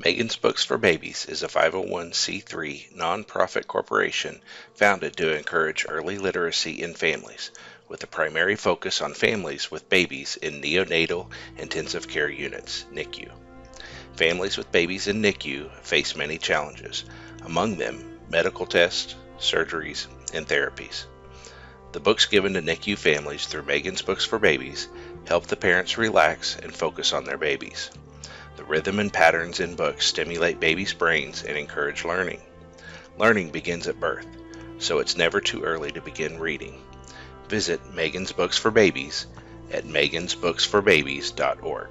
Megan's Books for Babies is a 501c3 nonprofit corporation founded to encourage early literacy in families, with a primary focus on families with babies in neonatal intensive care units, NICU. Families with babies in NICU face many challenges, among them medical tests, surgeries, and therapies. The books given to NICU families through Megan's Books for Babies help the parents relax and focus on their babies. The rhythm and patterns in books stimulate babies' brains and encourage learning. Learning begins at birth, so it's never too early to begin reading. Visit Megan's Books for Babies at megansbooksforbabies.org.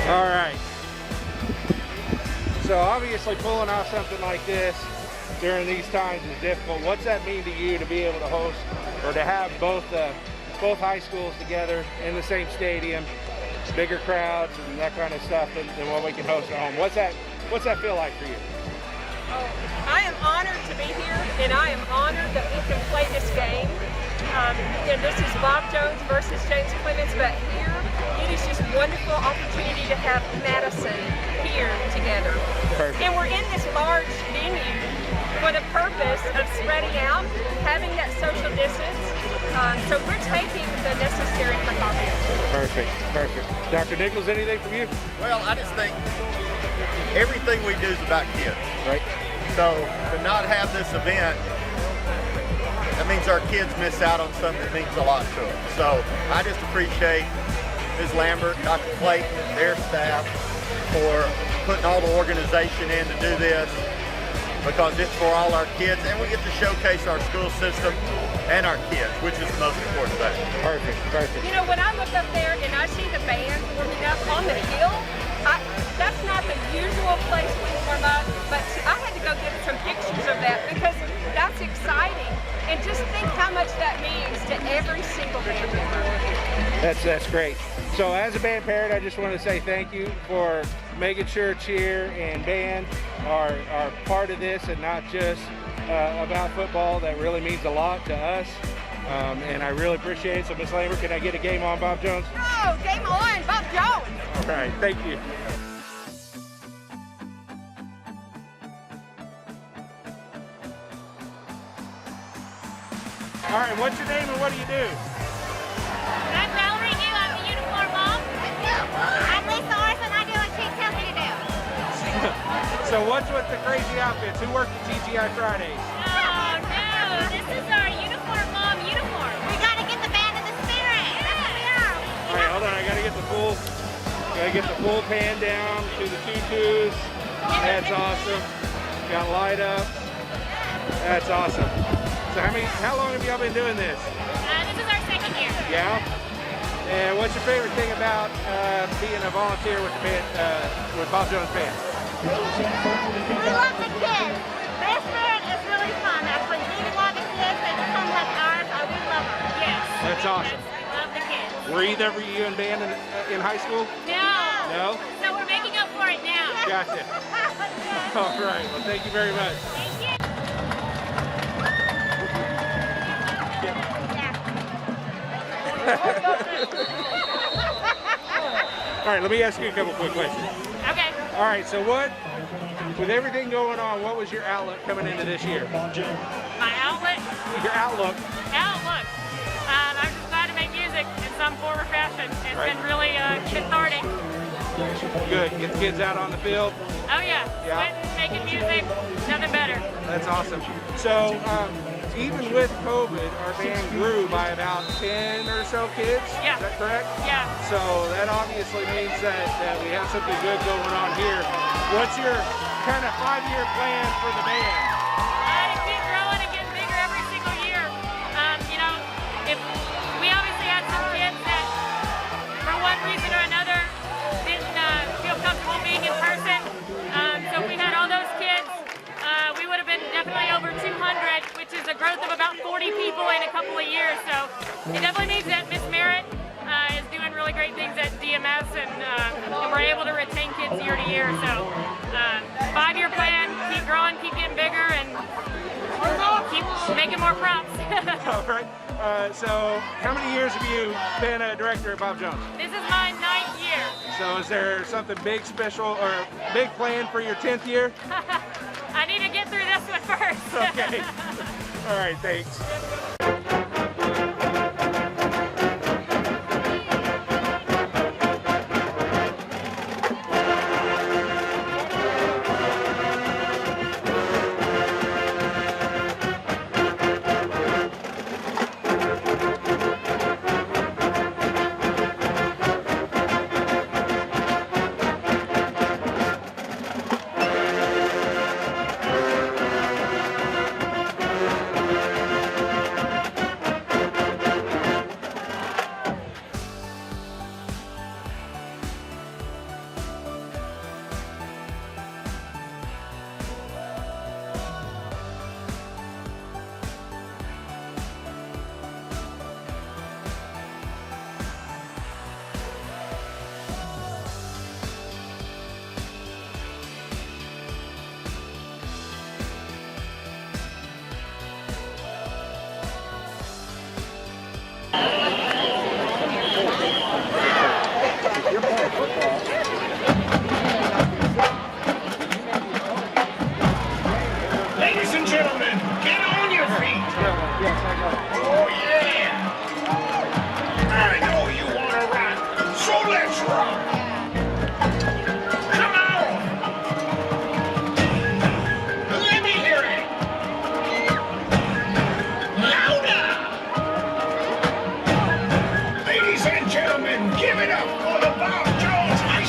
All right. So obviously pulling off something like this during these times is difficult. What's that mean to you to be able to host or to have both high schools together in the same stadium, bigger crowds and that kind of stuff than what we can host at home? What's that feel like for you? Oh, I am honored to be here, and I am honored that we can play this game. This is Bob Jones versus James Clemens, but here it is just a wonderful opportunity to have Madison here together. Perfect. And we're in this large venue for the purpose of spreading out, having that social distance. So we're taking the necessary precautions. Perfect, perfect. Dr. Nichols, anything from you? Well, I just think everything we do is about kids. Right. So to not have this event, that means our kids miss out on something that means a lot to them. So I just appreciate Ms. Lambert, Dr. Clayton, their staff for putting all the organization in to do this. because it's for all our kids, and we get to showcase our school system and our kids, which is the most important thing. Perfect, perfect. You know, when I look up there and I see the band warming up on the hill, that's not the usual place we warm up, but I had to go get some pictures of that because that's exciting. And just think how much that means to every single band member. That's great. So as a band parent, I just want to say thank you for making sure cheer and band are part of this and not just about football. That really means a lot to us. And I really appreciate it. So Miss Lambert, can I get a game on Bob Jones? Oh, game on, Bob Jones. All right, thank you. All right, what's your name and what do you do? I'm Valerie New. I'm the uniform mom. I'm Lisa Orson. I do what she tells me to do. So what's with the crazy outfits? Who worked at TGI Fridays? Oh no, this is our uniform mom uniform. We gotta get the band in the spirit. That's what we are. All right, hold on. I gotta get the full pan down to the tutus. That's awesome. Got light up. That's awesome. So how long have y'all been doing this? This is our second year. Yeah. And what's your favorite thing about being a volunteer with the band, with Bob Jones Band? We love the kids. Their spirit is really fun. Actually, meeting all the kids, they become like ours. We love them. Yes. That's awesome. We love the kids. Were either of you in band in high school? No. No? So we're making up for it now. Gotcha. All right. Well, thank you very much. Thank you. All right, let me ask you a couple quick questions. Okay. All right, so with everything going on, what was your outlook coming into this year? My outlet. Your outlook. Outlook. I'm just glad to make music in some form or fashion. It's Right. been really cathartic. Good. Get the kids out on the field. Oh yeah. Yeah. Sweating, making music, nothing better. That's awesome. So, even with COVID, our band grew by about 10 or so kids. Yeah. Is that correct? Yeah. So that obviously means that we have something good going on here. What's your kind of 5-year plan for the band? To keep growing and getting bigger every single year. You know, if we obviously had some kids that, for one reason or another, didn't feel comfortable being in person. So if we had all those kids, we would have been definitely over 200, which is a growth of about 40 people in a couple of years. So it definitely means that Miss Merritt is doing really great things at DMS, and we're able to retain kids year to year. So 5-year plan, keep growing, keep getting bigger, and keep making more props. All right. So how many years have you been a director at Bob Jones? This is my 9th year. So is there something big, special, or big plan for your 10th year? I need to get through this one first. Okay. All right, thanks. Ladies and gentlemen, get on your feet. Oh yeah. I know you want to rock, so let's rock. Come on. Let me hear it. Louder. Ladies and gentlemen, give it up for the Bob Jones High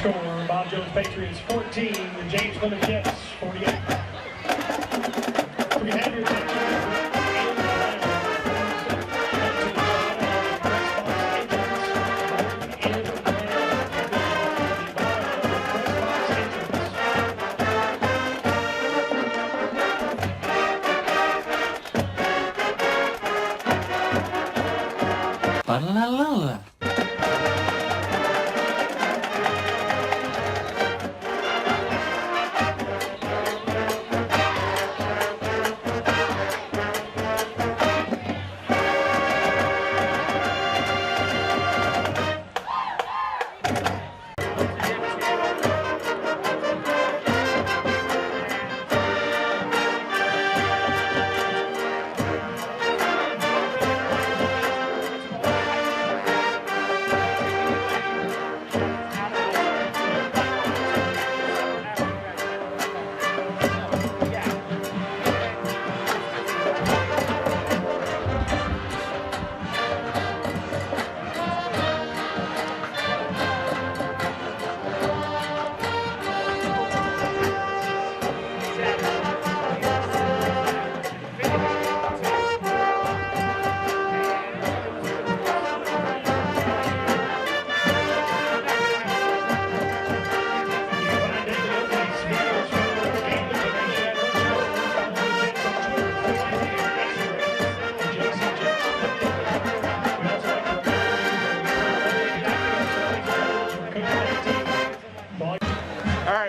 score, Bob Jones Patriots 14, the James Clemens Jets 48. We can have your attention.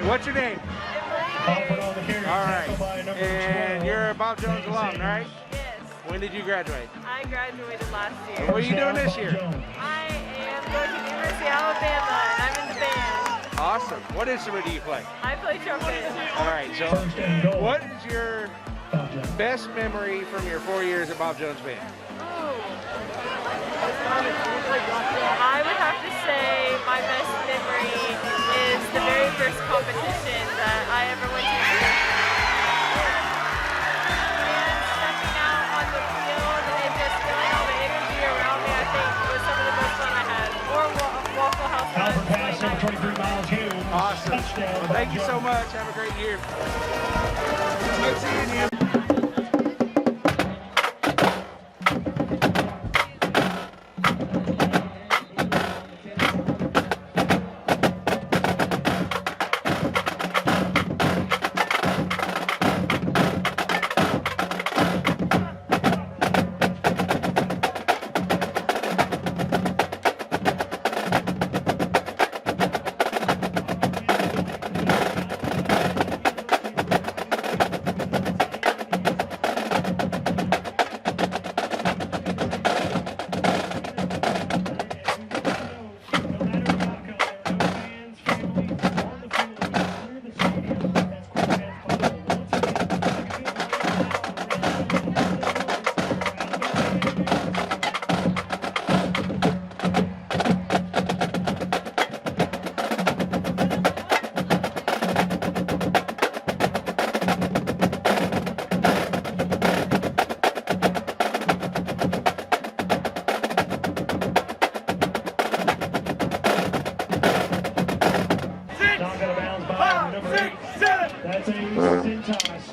What's your name? All right. And you're a Bob Jones alum, right? Yes. When did you graduate? I graduated last year. What are you doing this year? I am going to the University of Alabama and I'm in the band. Awesome. What instrument do you play? I play trumpet. All right. So what is your best memory from your 4 years at Bob Jones Band? I would have to say my best memory is the very first competition that I ever went to. And stepping out on the field and just feeling all the energy around me, I think was some of the most fun I had. Or Waffle House. Albert pass over 23 miles here. Awesome. Well, thank you so much. Have a great year. Good seeing you. That's a sit toss.